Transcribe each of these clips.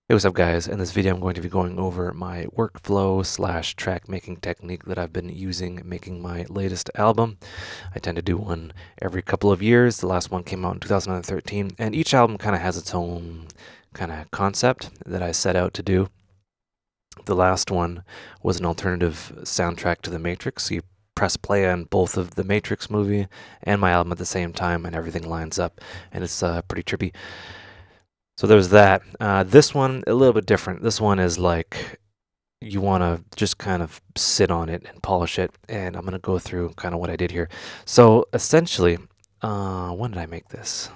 Hey, what's up guys? In this video I'm going to be going over my workflow slash track making technique that I've been using making my latest album. I tend to do one every couple of years. The last one came out in 2013, and each album kind of has its own kind of concept that I set out to do. The last one was an alternative soundtrack to The Matrix. So you press play on both of the Matrix movie and my album at the same time, and everything lines up, and it's pretty trippy. So there's that. This one, a little bit different. This one is like you want to just kind of sit on it and polish it. And I'm going to go through kind of what I did here. So essentially, when did I make this?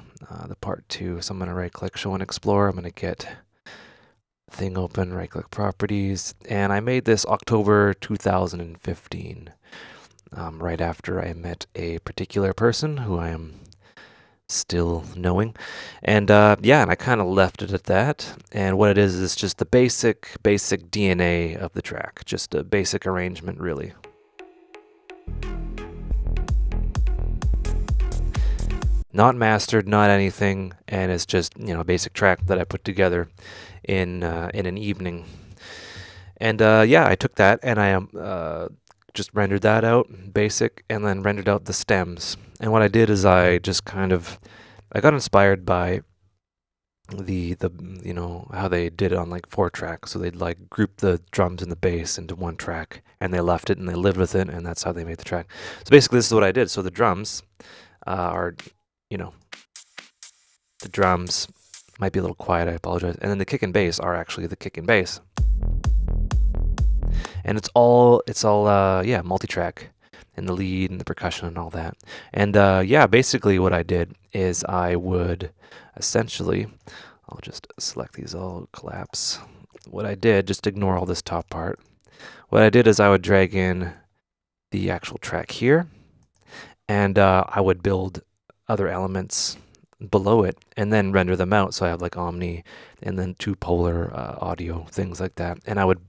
The part two. So I'm going to right click, show and explore. I'm going to get thing open, right click properties. And I made this October 2015, right after I met a particular person who I am still knowing. And yeah, and I kind of left it at that. And what it is just the basic DNA of the track, just a basic arrangement, really. Not mastered, not anything, and it's just, you know, a basic track that I put together in an evening. And yeah, I took that and I just rendered that out, basic, and then rendered out the stems. And what I did is I just kind of, I got inspired by the you know how they did it on like 4-track. So they'd like group the drums and the bass into one track, and they left it and they lived with it, and that's how they made the track. So basically, this is what I did. So the drums are, you know, the drums might be a little quiet. I apologize. And then the kick and bass are actually the kick and bass, and it's all yeah, multi-track, and the lead and the percussion and all that. And yeah, basically what I did is I would essentially, I'll just select these, all collapse. What I did, just ignore all this top part. What I did is I would drag in the actual track here, and I would build other elements below it and then render them out. So I have like Omni and then 2-polar audio, things like that. And I would,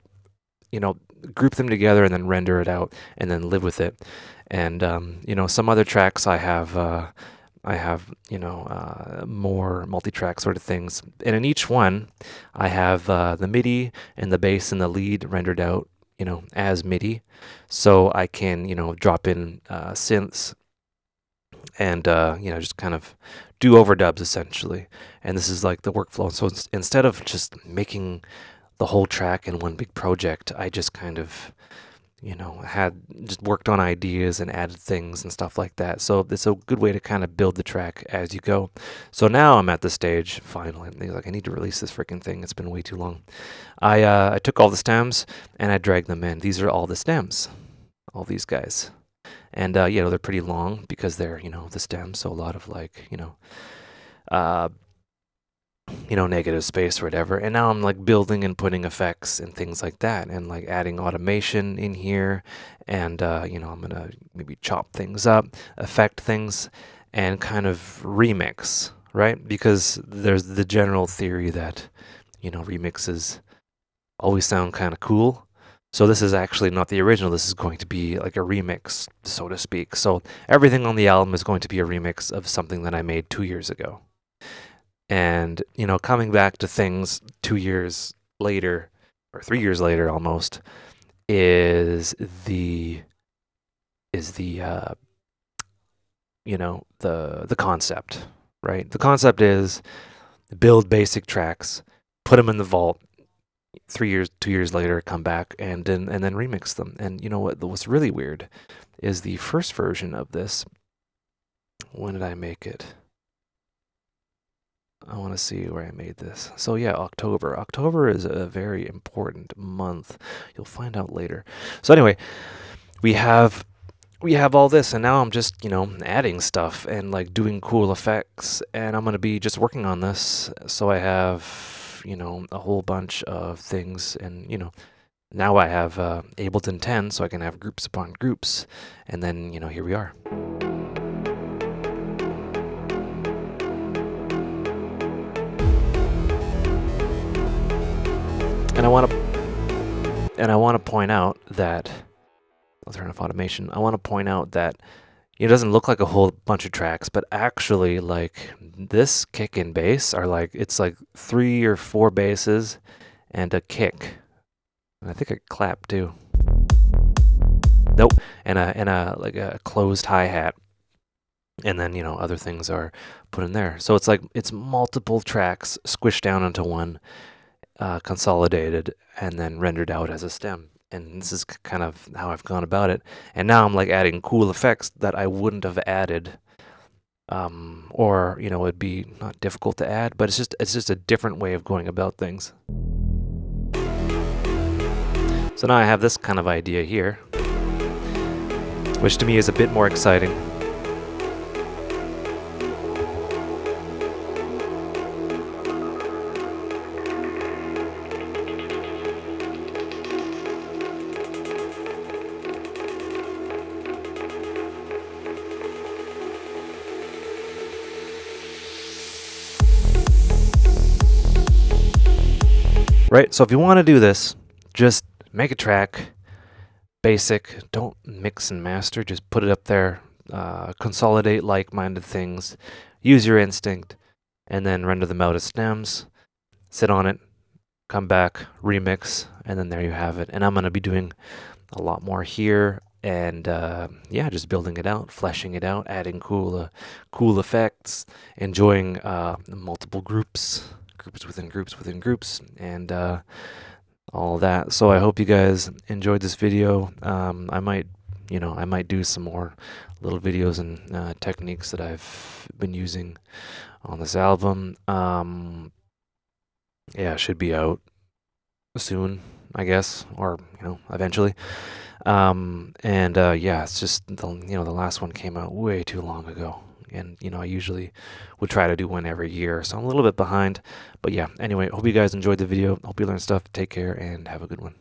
you know, group them together and then render it out and then live with it. And you know, some other tracks I have you know, more multi-track sort of things, and in each one I have the MIDI and the bass and the lead rendered out, you know, as MIDI, so I can, you know, drop in synths and you know, just kind of do overdubs essentially. And this is like the workflow. So instead of just making the whole track in one big project, I just kind of, you know, had just worked on ideas and added things and stuff like that. So it's a good way to kind of build the track as you go. So now I'm at the stage, finally, like I need to release this freaking thing. It's been way too long. I took all the stems and I dragged them in. These are all the stems, all these guys. And you know, they're pretty long because they're, you know, the stems. So a lot of like, you know, negative space or whatever. And now I'm like building and putting effects and things like that, and like adding automation in here. And you know, I'm gonna maybe chop things up, affect things, and kind of remix, right? Because there's the general theory that, you know, remixes always sound kind of cool. So this is actually not the original. This is going to be like a remix, so to speak. So everything on the album is going to be a remix of something that I made 2 years ago. And, you know, coming back to things 2 years later, or 3 years later almost, is the you know, the concept, right? The concept is build basic tracks, put them in the vault. 2 years later, come back and then remix them. And you know what? What's really weird is the first version of this. When did I make it? I want to see where I made this. So yeah, October. October is a very important month. You'll find out later. So anyway, we have all this, and now I'm just, you know, adding stuff and like doing cool effects, and I'm going to be just working on this. So I have, you know, a whole bunch of things, and you know, now I have Ableton 10, so I can have groups upon groups, and then, you know, here we are. And I want to point out that, I'll turn off automation. I want to point out that it doesn't look like a whole bunch of tracks, but actually like this kick and bass are like, it's like 3 or 4 basses and a kick. And I think a clap too. Nope, and a like a closed hi-hat. And then, you know, other things are put in there. So it's like it's multiple tracks squished down into one, consolidated, and then rendered out as a stem. And this is kind of how I've gone about it. And now I'm like adding cool effects that I wouldn't have added, or you know, it'd be not difficult to add, but it's just a different way of going about things. So now I have this kind of idea here, which to me is a bit more exciting. Right, so if you want to do this, just make a track, basic, don't mix and master, just put it up there, consolidate like-minded things, use your instinct, and then render them out as stems, sit on it, come back, remix, and then there you have it. And I'm going to be doing a lot more here, and yeah, just building it out, fleshing it out, adding cool effects, enjoying multiple groups within groups, and all that. So I hope you guys enjoyed this video. I might do some more little videos and techniques that I've been using on this album. Yeah, it should be out soon, I guess, or you know, eventually. Yeah, it's just the last one came out way too long ago. And, you know, I usually would try to do one every year, so I'm a little bit behind. But yeah, anyway, hope you guys enjoyed the video. Hope you learned stuff. Take care and have a good one.